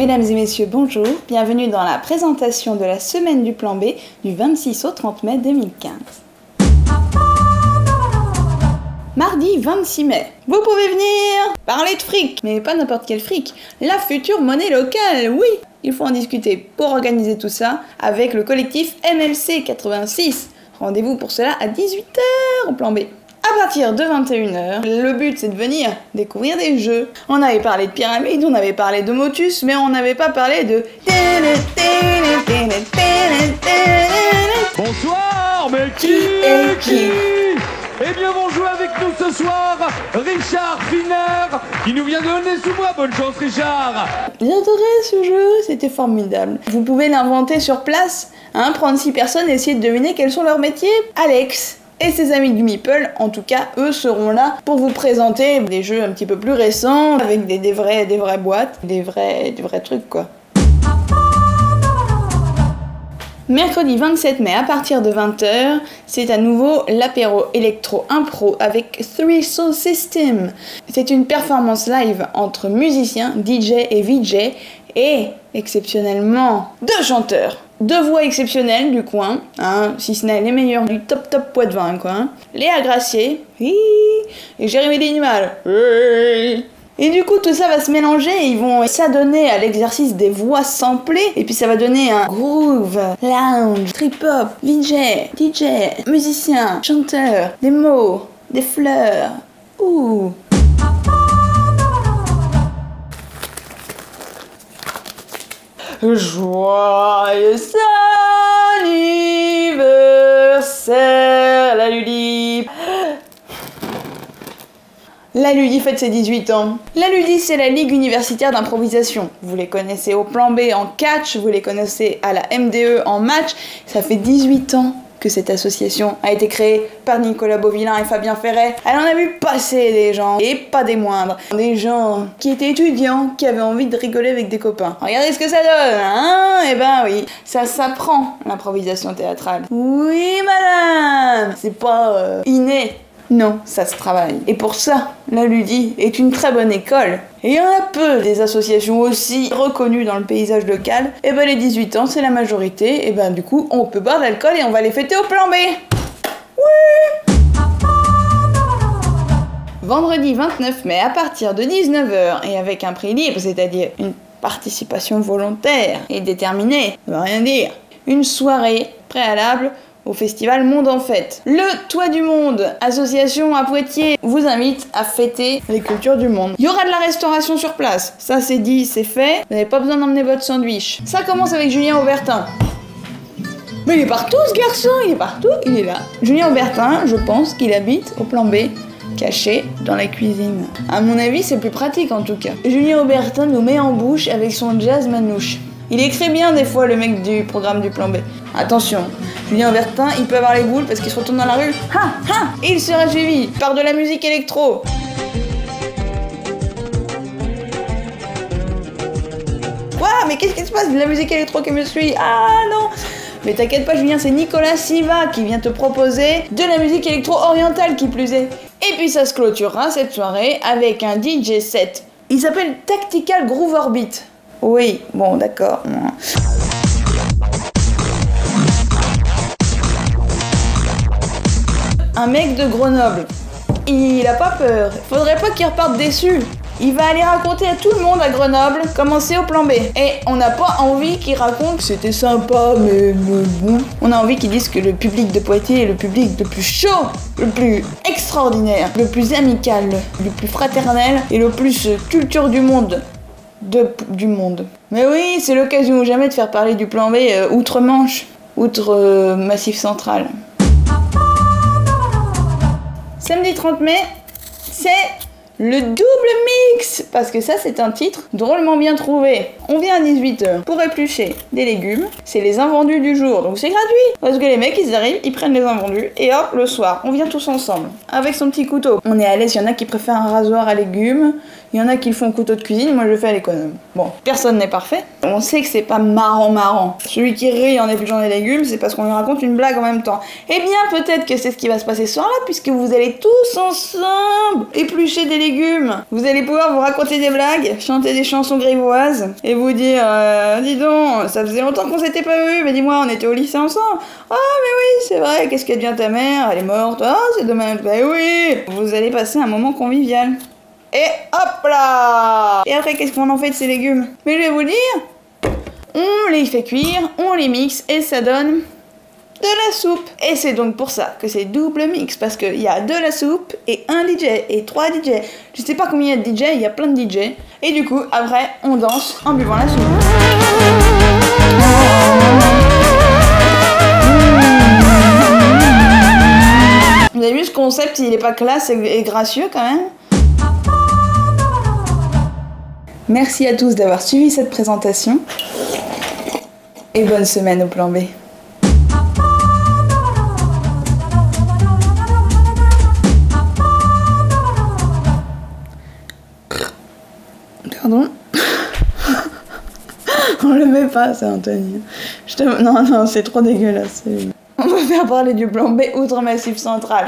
Mesdames et messieurs, bonjour, bienvenue dans la présentation de la semaine du plan B du 26 au 30 mai 2015. Mardi 26 mai, vous pouvez venir parler de fric, mais pas n'importe quel fric, la future monnaie locale, oui. Il faut en discuter pour organiser tout ça avec le collectif MLC 86. Rendez-vous pour cela à 18h au plan B. À partir de 21h, le but c'est de venir découvrir des jeux. On avait parlé de Pyramide, on avait parlé de Motus, mais on n'avait pas parlé de... Bonsoir, mais qui est qui? Eh bien, vont jouer avec nous ce soir Richard Finer, qui nous vient de Aulnay-sous-Bois. Bonne chance, Richard. J'adorais ce jeu, c'était formidable. Vous pouvez l'inventer sur place, hein, prendre 6 personnes et essayer de deviner quels sont leurs métiers. Alex et ses amis du Meeple, en tout cas, eux seront là pour vous présenter des jeux un petit peu plus récents, avec des vraies boîtes, des vrais trucs, quoi. Mercredi 27 mai à partir de 20h, c'est à nouveau l'apéro électro impro avec Three Soul System. C'est une performance live entre musiciens, DJ et VJ et, exceptionnellement, 2 chanteurs. 2 voix exceptionnelles du coin, hein, si ce n'est les meilleurs du top Poitevin, quoi. Hein. Léa Gracier, et Jérémy Dinimal. Et du coup, tout ça va se mélanger et ils vont s'adonner à l'exercice des voix samplées. Et puis ça va donner un groove, lounge, trip-hop, VJ, DJ, musicien, chanteur, des mots, des fleurs. Ouh. Joyeux anniversaire, la Ludi. La Ludi fête ses 18 ans. La Ludi, c'est la Ligue universitaire d'improvisation. Vous les connaissez au plan B en catch, vous les connaissez à la MDE en match. Ça fait 18 ans que cette association a été créée par Nicolas Beauvillain et Fabien Ferret. Elle en a vu passer des gens, et pas des moindres. Des gens qui étaient étudiants, qui avaient envie de rigoler avec des copains. Regardez ce que ça donne, hein? Eh ben oui, ça s'apprend, l'improvisation théâtrale. Oui, madame! C'est pas inné. Non, ça se travaille. Et pour ça, la Ludi est une très bonne école. Et il y en a peu des associations aussi reconnues dans le paysage local. Et ben les 18 ans, c'est la majorité. Et ben du coup, on peut boire de l'alcool et on va les fêter au plan B. Oui! Vendredi 29 mai, à partir de 19h et avec un prix libre, c'est-à-dire une participation volontaire et déterminée, ça veut rien dire. Une soirée préalable au festival Monde en Fête. Le Toit du Monde, association à Poitiers, vous invite à fêter les cultures du monde. Il y aura de la restauration sur place. Ça c'est dit, c'est fait. Vous n'avez pas besoin d'emmener votre sandwich. Ça commence avec Julien Aubertin. Mais il est partout ce garçon, il est partout, il est là. Julien Aubertin, je pense qu'il habite au plan B, caché dans la cuisine. À mon avis, c'est plus pratique en tout cas. Julien Aubertin nous met en bouche avec son jazz manouche. Il écrit bien des fois le mec du programme du plan B. Attention, Julien Aubertin, il peut avoir les boules parce qu'il se retourne dans la rue. Et il sera suivi par de la musique électro. Quoi? Mais qu'est-ce qui se passe? De la musique électro qui me suit? Ah non! Mais t'inquiète pas Julien, c'est Nicolas Siva qui vient te proposer de la musique électro-orientale qui plus est. Et puis ça se clôturera cette soirée avec un DJ set. Il s'appelle Tactical Groove Orbit. Oui, bon d'accord. Un mec de Grenoble. Il a pas peur. Faudrait pas qu'il reparte déçu. Il va aller raconter à tout le monde à Grenoble comment c'est au plan B. Et on n'a pas envie qu'il raconte que c'était sympa, mais bon. On a envie qu'il dise que le public de Poitiers est le public le plus chaud, le plus extraordinaire, le plus amical, le plus fraternel et le plus culture du monde. Du monde. Mais oui, c'est l'occasion ou jamais de faire parler du plan B outre-Manche, outre Massif Central. Samedi 30 mai, c'est le double mix, parce que ça c'est un titre drôlement bien trouvé. On vient à 18h pour éplucher des légumes, c'est les invendus du jour, donc c'est gratuit. Parce que les mecs ils arrivent, ils prennent les invendus, et hop, le soir, on vient tous ensemble, avec son petit couteau. On est à l'aise, il y en a qui préfèrent un rasoir à légumes, il y en a qui le font au couteau de cuisine, moi je le fais à l'économe. Bon, personne n'est parfait. On sait que c'est pas marrant. Celui qui rit en épluchant des légumes, c'est parce qu'on lui raconte une blague en même temps. Eh bien, peut-être que c'est ce qui va se passer ce soir-là, puisque vous allez tous ensemble éplucher des légumes légumes. Vous allez pouvoir vous raconter des blagues, chanter des chansons grivoises et vous dire dis donc, ça faisait longtemps qu'on s'était pas vus, mais dis-moi, on était au lycée ensemble. Ah mais oui, c'est vrai, qu'est-ce qu'elle devient ta mère? Elle est morte. Ah, c'est dommage. Bah oui. Vous allez passer un moment convivial. Et hop là! Et après, qu'est-ce qu'on en fait de ces légumes? Mais je vais vous dire, on les fait cuire, on les mixe et ça donne de la soupe. Et c'est donc pour ça que c'est double mix, parce qu'il y a de la soupe et un DJ et 3 DJ. Je sais pas combien il y a de DJ, il y a plein de DJ. Et du coup, après, on danse en buvant la soupe. Vous avez vu ce concept, il est pas classe et gracieux quand même. Merci à tous d'avoir suivi cette présentation. Et bonne semaine au plan B. Pardon. On le met pas ça, Anthony. Non, c'est trop dégueulasse. On va faire parler du plan B outre Massif Central.